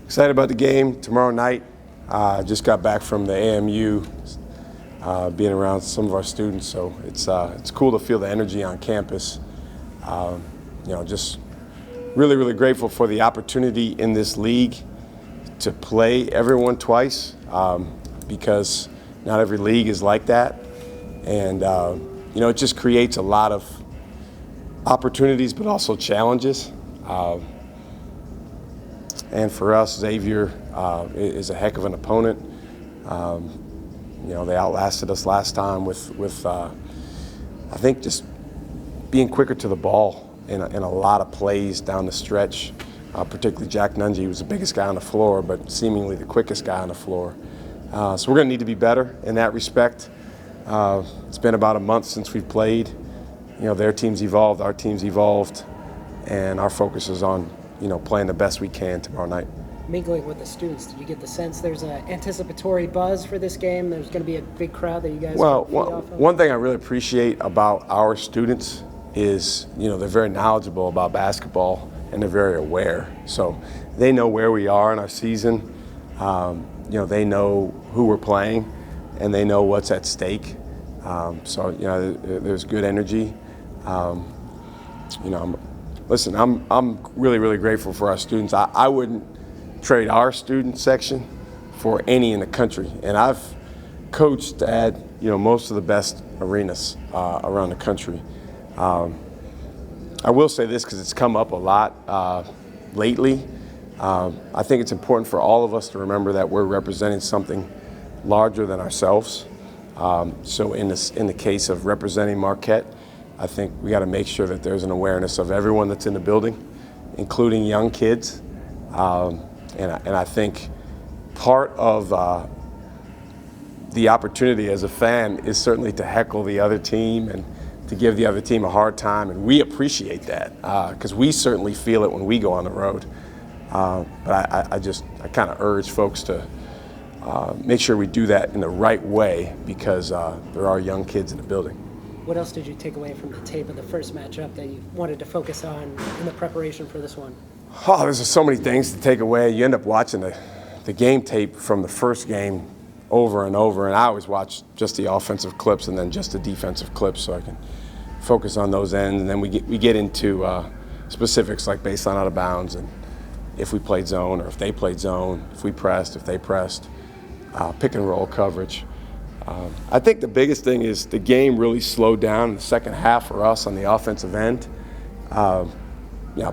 Excited about the game tomorrow night. Just got back from the AMU, being around some of our students, so it's cool to feel the energy on campus. Just really grateful for the opportunity in this league to play everyone twice, because not every league is like that, and it just creates a lot of opportunities, but also challenges. And for us, Xavier is a heck of an opponent. They outlasted us last time with I think just being quicker to the ball in a lot of plays down the stretch. Particularly Jack Nungy was the biggest guy on the floor, but seemingly the quickest guy on the floor. So we're going to need to be better in that respect. It's been about a month since we've played. Their team's evolved, our team's evolved, and our focus is on playing the best we can tomorrow night. Mingling with the students, did you get the sense there's an anticipatory buzz for this game? There's going to be a big crowd that you guys Well, can feed off of? One thing I really appreciate about our students is, they're very knowledgeable about basketball and they're very aware. So they know where we are in our season. They know who we're playing and they know what's at stake. There's good energy. I'm really grateful for our students. I wouldn't trade our student section for any in the country. And I've coached at, most of the best arenas around the country. I will say this because it's come up a lot lately. I think it's important for all of us to remember that we're representing something larger than ourselves. So in the case of representing Marquette, I think we got to make sure that there's an awareness of everyone that's in the building, including young kids. And I think part of the opportunity as a fan is certainly to heckle the other team and to give the other team a hard time. And we appreciate that because we certainly feel it when we go on the road. But I kind of urge folks to make sure we do that in the right way because there are young kids in the building. What else did you take away from the tape of the first matchup that you wanted to focus on in the preparation for this one? Oh, there's so many things to take away. You end up watching the game tape from the first game over and over, and I always watch just the offensive clips and then just the defensive clips so I can focus on those ends. And then we get into specifics like baseline out of bounds and if we played zone or if they played zone, if we pressed, if they pressed, pick and roll coverage. I think the biggest thing is the game really slowed down in the second half for us on the offensive end. I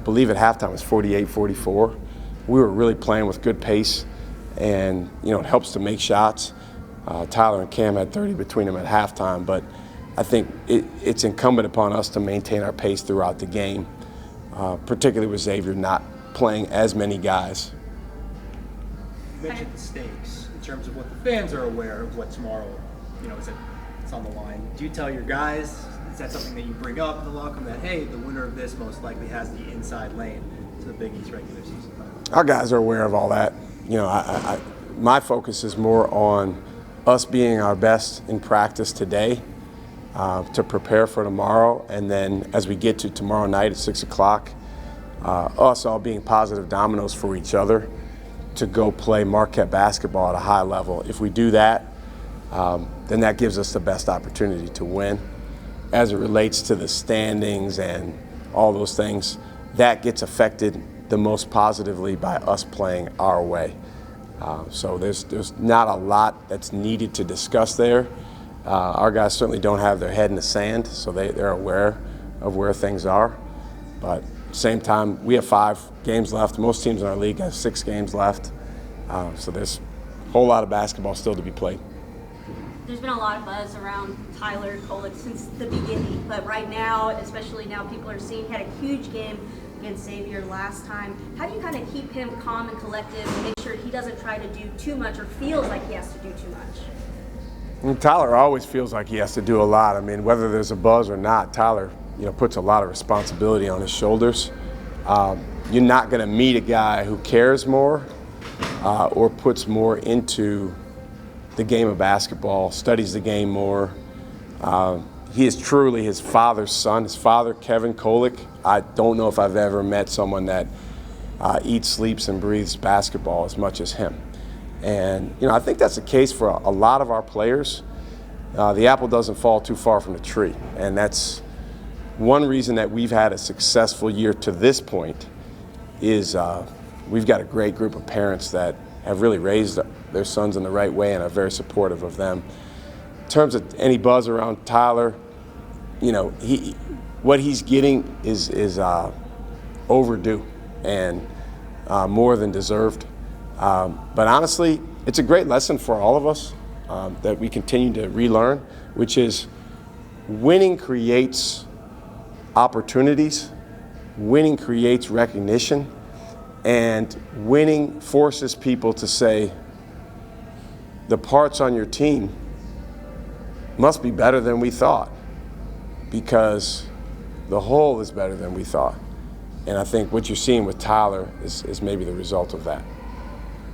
believe at halftime it was 48-44. We were really playing with good pace, and it helps to make shots. Tyler and Cam had 30 between them at halftime, but I think it's incumbent upon us to maintain our pace throughout the game, particularly with Xavier not playing as many guys. You mentioned the stakes in terms of what the fans are aware of what tomorrow, it's on the line. Do you tell your guys, is that something that you bring up in the locker room that, hey, the winner of this most likely has the inside lane to the Big East regular season title? Our guys are aware of all that. My focus is more on us being our best in practice today to prepare for tomorrow, and then as we get to tomorrow night at 6 o'clock, us all being positive dominoes for each other to go play Marquette basketball at a high level. If we do that, then that gives us the best opportunity to win. As it relates to the standings and all those things, that gets affected the most positively by us playing our way. So there's not a lot that's needed to discuss there. Our guys certainly don't have their head in the sand, so they're aware of where things are. But at the same time, we have 5 games left. Most teams in our league have 6 games left. So there's a whole lot of basketball still to be played. There's been a lot of buzz around Tyler Kolek since the beginning, but right now, especially now, people are seeing he had a huge game against Xavier last time. How do you kind of keep him calm and collective and make sure he doesn't try to do too much or feels like he has to do too much? Tyler always feels like he has to do a lot. I mean, whether there's a buzz or not, Tyler, puts a lot of responsibility on his shoulders. You're not going to meet a guy who cares more or puts more into the game of basketball, studies the game more. He is truly his father's son. His father, Kevin Kolek, I don't know if I've ever met someone that eats, sleeps, and breathes basketball as much as him. And, I think that's the case for a lot of our players. The apple doesn't fall too far from the tree. And that's one reason that we've had a successful year to this point is we've got a great group of parents that have really raised their sons in the right way and are very supportive of them. In terms of any buzz around Tyler, what he's getting is overdue and more than deserved. But honestly, it's a great lesson for all of us that we continue to relearn, which is winning creates opportunities, winning creates recognition, and winning forces people to say the parts on your team must be better than we thought because the whole is better than we thought. And I think what you're seeing with Tyler is maybe the result of that.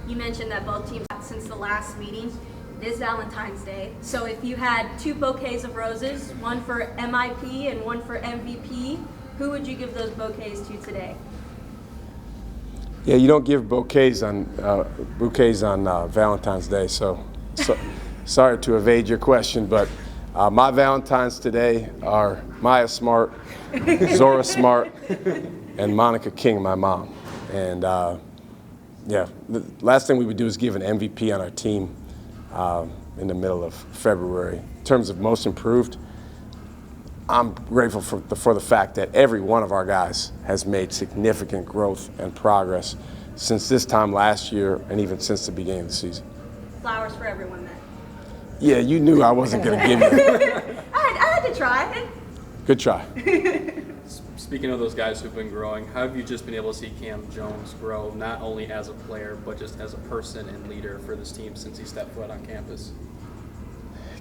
You mentioned that both teams, since the last meeting, it is Valentine's Day. So if you had 2 bouquets of roses, one for MIP and one for MVP, who would you give those bouquets to today? Yeah, you don't give bouquets on Valentine's Day, so sorry to evade your question, but my Valentines today are Maya Smart, Zora Smart, and Monica King, my mom. And the last thing we would do is give an MVP on our team in the middle of February. In terms of most improved, I'm grateful for the fact that every one of our guys has made significant growth and progress since this time last year and even since the beginning of the season. Flowers for everyone then. Yeah, you knew I wasn't going to give you. I had to try. Good try. Speaking of those guys who've been growing, how have you just been able to see Cam Jones grow, not only as a player, but just as a person and leader for this team since he stepped foot on campus?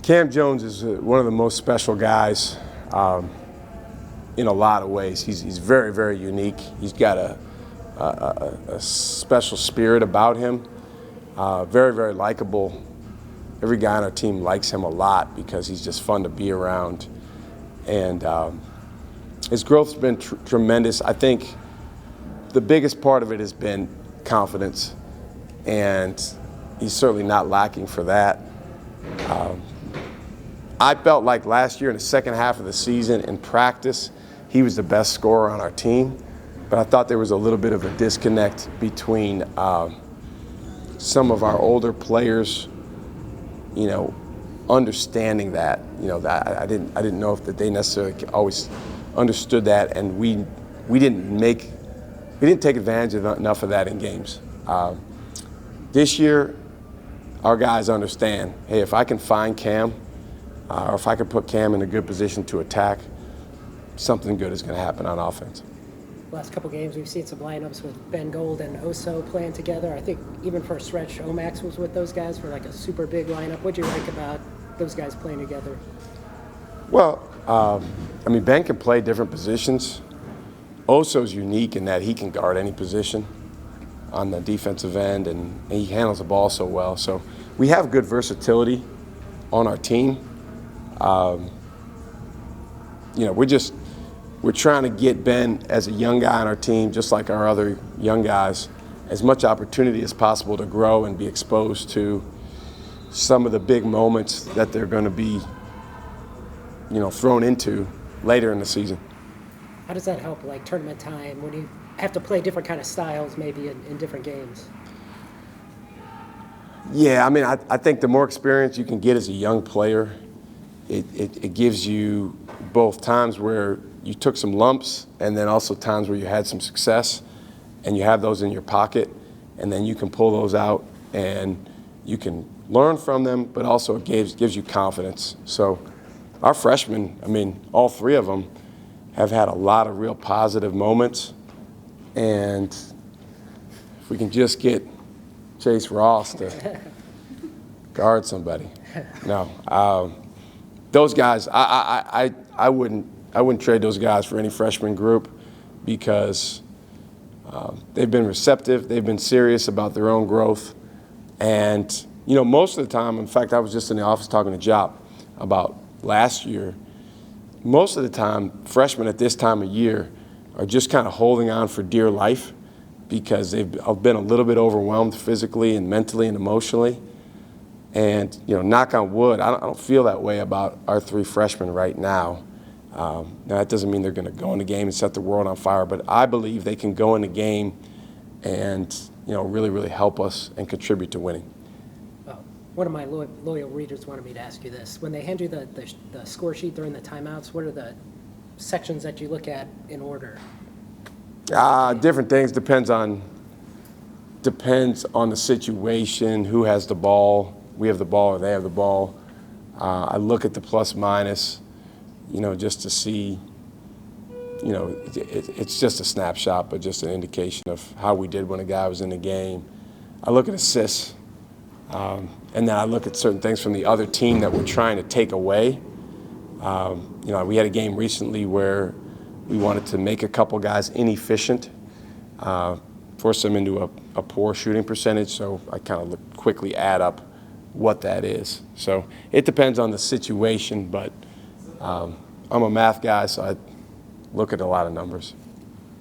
Cam Jones is one of the most special guys in a lot of ways. He's very, very unique. He's got a special spirit about him, very, very likable. Every guy on our team likes him a lot because he's just fun to be around. And his growth's been tremendous. I think the biggest part of it has been confidence, and he's certainly not lacking for that. I felt like last year in the second half of the season in practice, he was the best scorer on our team, but I thought there was a little bit of a disconnect between some of our older players, understanding that, that I didn't know if that they necessarily always understood that, and we didn't take advantage of enough of that in games. This year, our guys understand, hey, if I can find Cam, or if I can put Cam in a good position to attack, something good is going to happen on offense. Last couple games, we've seen some lineups with Ben Gold and Oso playing together. I think even for a stretch, Omax was with those guys for like a super big lineup. What'd you like about those guys playing together? Well, Ben can play different positions. Oso's unique in that he can guard any position on the defensive end, and he handles the ball so well. So we have good versatility on our team. We're trying to get Ben as a young guy on our team, just like our other young guys, as much opportunity as possible to grow and be exposed to some of the big moments that they're going to be, thrown into later in the season. How does that help, like tournament time, when you have to play different kind of styles maybe in different games? Yeah, I think the more experience you can get as a young player, it gives you both times where you took some lumps and then also times where you had some success, and you have those in your pocket, and then you can pull those out and you can learn from them, but also it gives you confidence. So our freshmen, all 3 of them have had a lot of real positive moments, and if we can just get Chase Ross to guard somebody. No, those guys, I wouldn't trade those guys for any freshman group because they've been receptive, they've been serious about their own growth, and most of the time, in fact, I was just in the office talking to Jop about last year. Most of the time, freshmen at this time of year are just kind of holding on for dear life because they've been a little bit overwhelmed physically and mentally and emotionally. And, knock on wood, I don't feel that way about our 3 freshmen right now. Now, that doesn't mean they're going to go in the game and set the world on fire, but I believe they can go in the game and, really, really help us and contribute to winning. One of my loyal readers wanted me to ask you this. When they hand you the score sheet during the timeouts, what are the sections that you look at in order? Different things. Depends on the situation, who has the ball. We have the ball or they have the ball. I look at the plus minus, just to see, it's just a snapshot, but just an indication of how we did when a guy was in the game. I look at assists, and then I look at certain things from the other team that we're trying to take away. We had a game recently where we wanted to make a couple guys inefficient, force them into a poor shooting percentage, so I kind of quickly add up what that is. So it depends on the situation, but I'm a math guy, so I look at a lot of numbers.